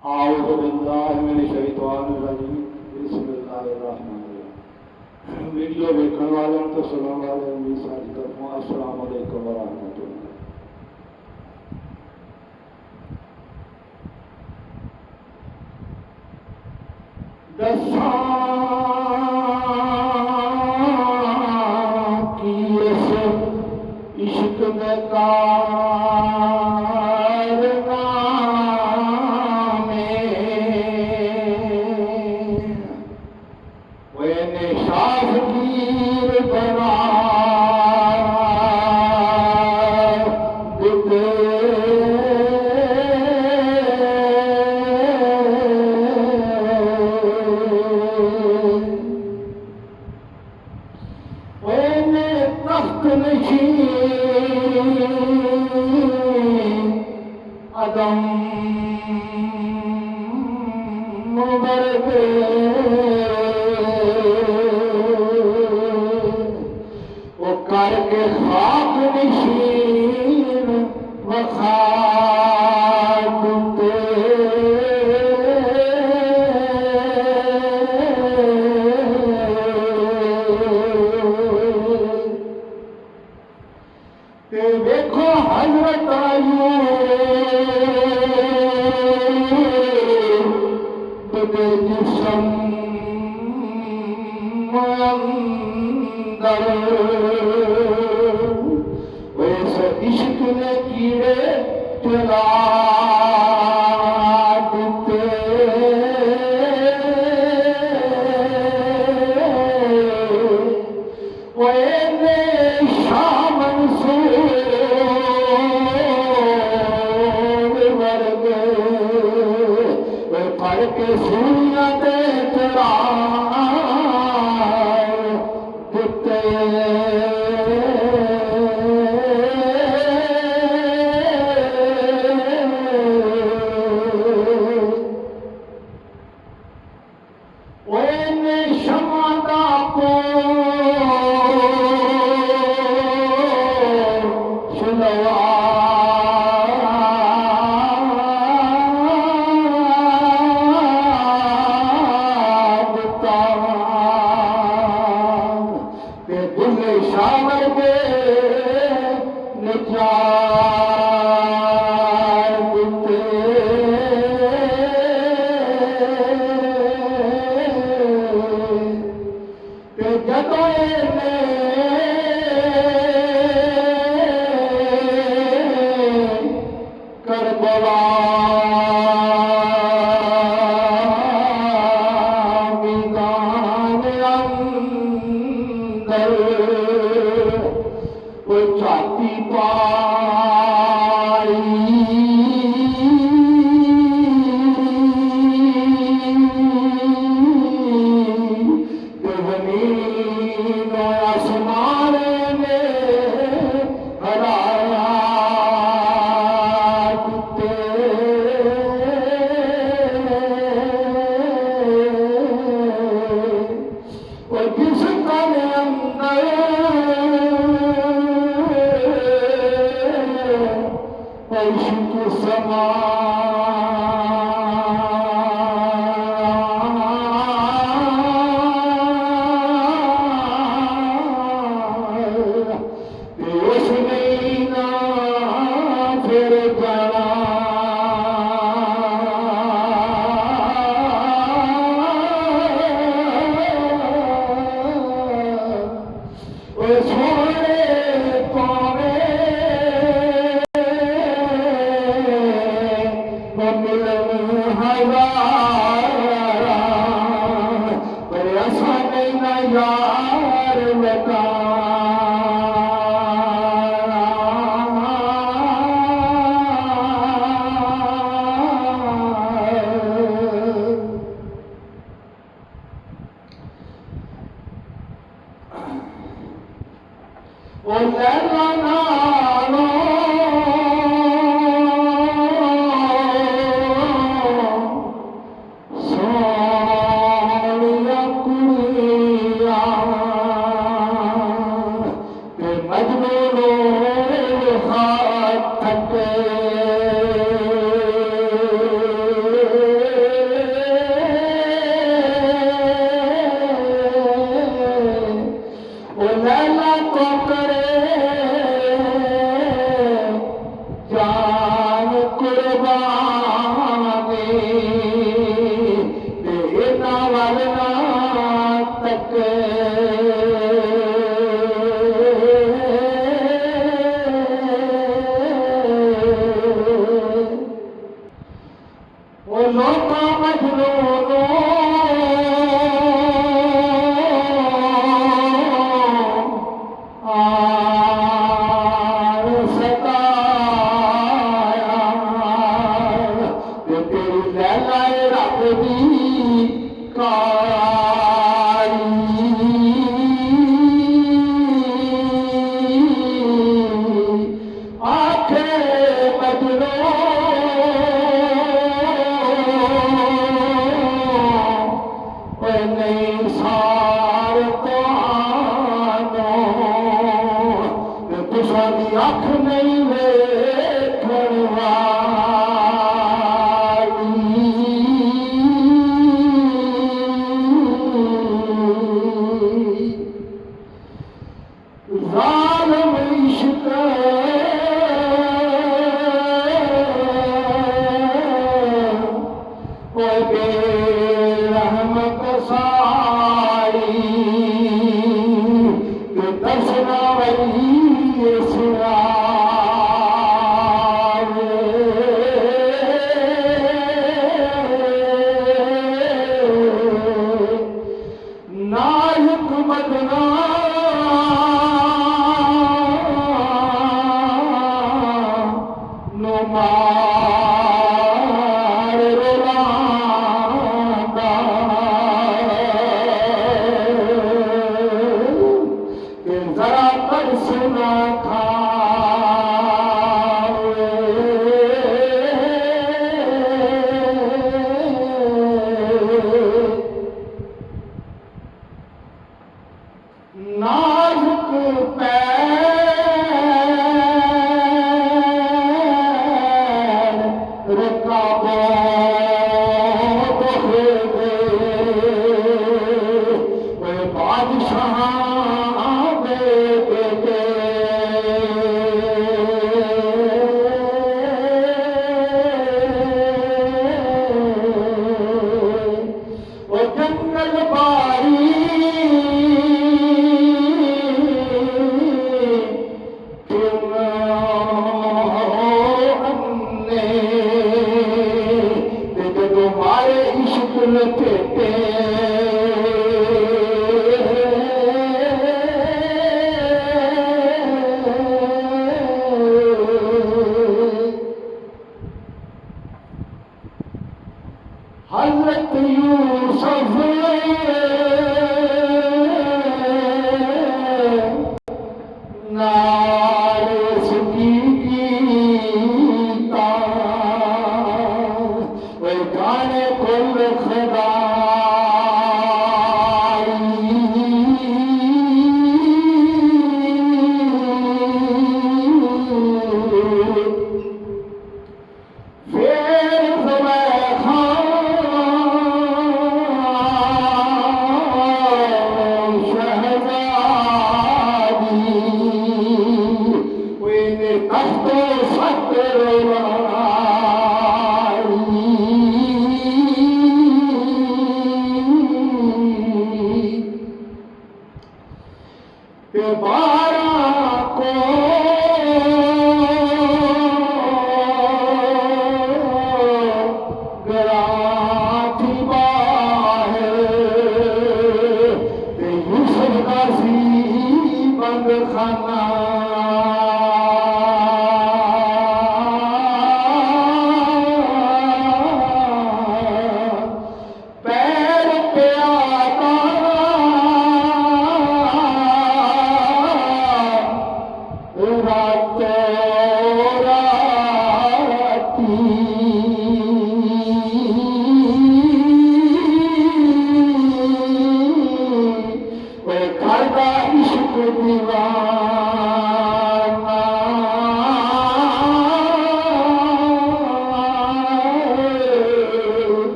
आऊज़ बिल्लाहि मिनश शैतानिर रजीम बिस्मिल्लाहिर्रहमानिर्रहीम। वीडियो देखने वालों तो सुनने वाले भी सारी तरफों अस्सलाम वालेकुम व रहमतुल्लाह। दसां की इस इश्क में कारनामे वे शाहगीर बना देते तख्त नशीं अदम मुबरक वो करके खाक नशीन वखाक ते देखो हजरत आयूब के जिस्म अंदर वैसे इश्क ने कीड़े चला देते वैसे शाम से पढ़ के सूर्य दे चला देते वैने शमादा को सुनवा शामर के निजात ते जदों ने करबला मैदान अंदर वो छाती पाई जमीन आसमान ने हराया देते वो जिस तन अंदर इश्क समा उसने ना फिर जाना सोने पावे मिलन हजारा पर ऐसा नहीं ना यार बता ओ लैला नालो वो लोका मजनूनो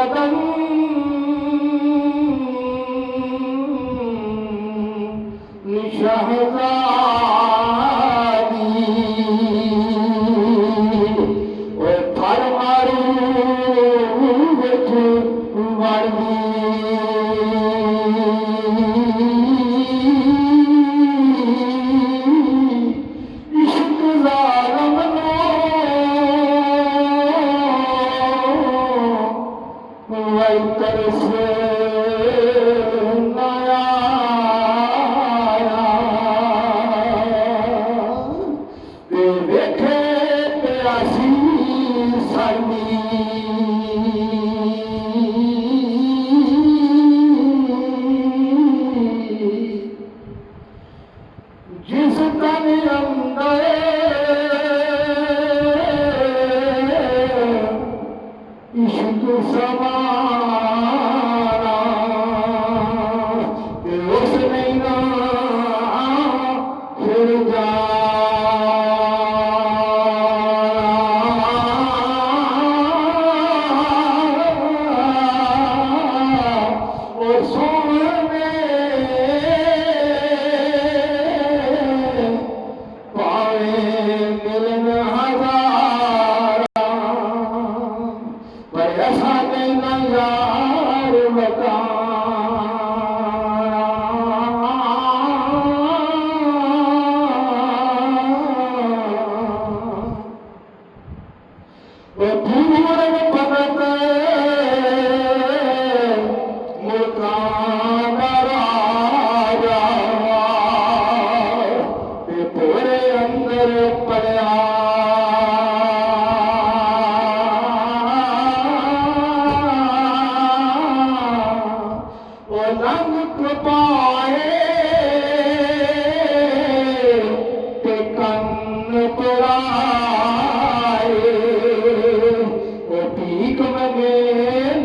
बदन शहजादी और फर मारू विच वड़दी इश्क ज़ालिम नो वही तरसे जिस तन अंदर इश्क समाना उस नहीं ना फिर जा और सोने मिलन हजारा पर ऐसा नहीं यार बता पूरन पदत मुल्कान राजा पूरे अंदर पड़ा वो रंग कृपाए ते कन्न पड़ाए वो पीक मगे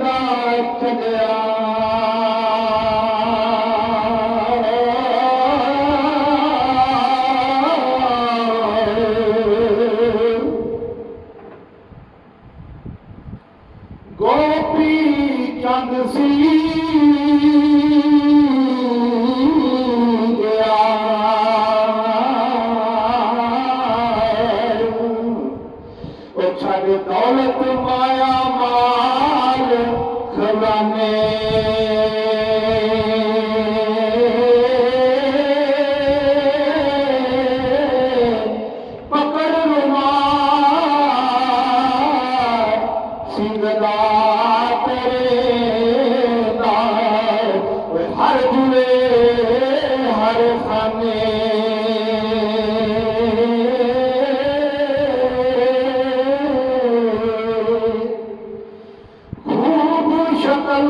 नाच गया गोपी चंद सी गया वो छड़ दौलत माया माल खजाने पकड़ रुमाल सिंगला हर जुए हर खाने खूब शक्ल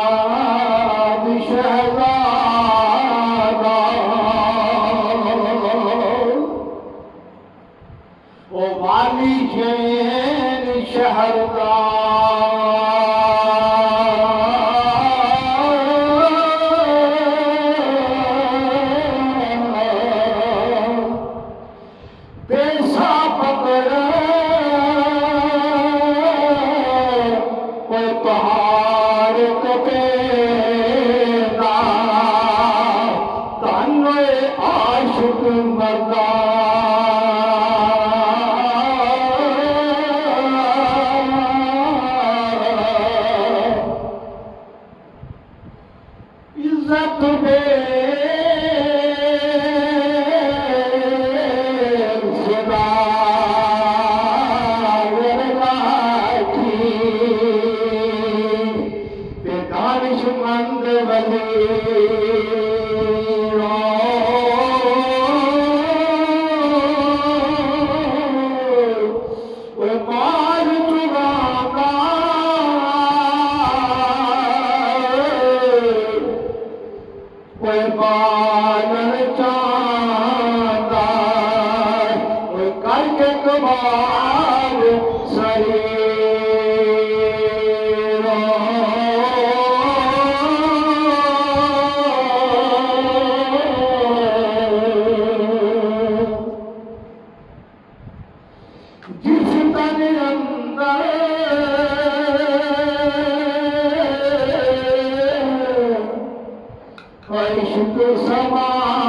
फरियाद शहजादा ओ वाली शहर शहरदा पेशा पकड़ कोई पहाड़ कपेदा तन्वे आशिक मर्दा इज्जत दे सदा दानिशमंद वली मार चुराना कोई बालन चाहता कोई करके कबार सही शुक्र समा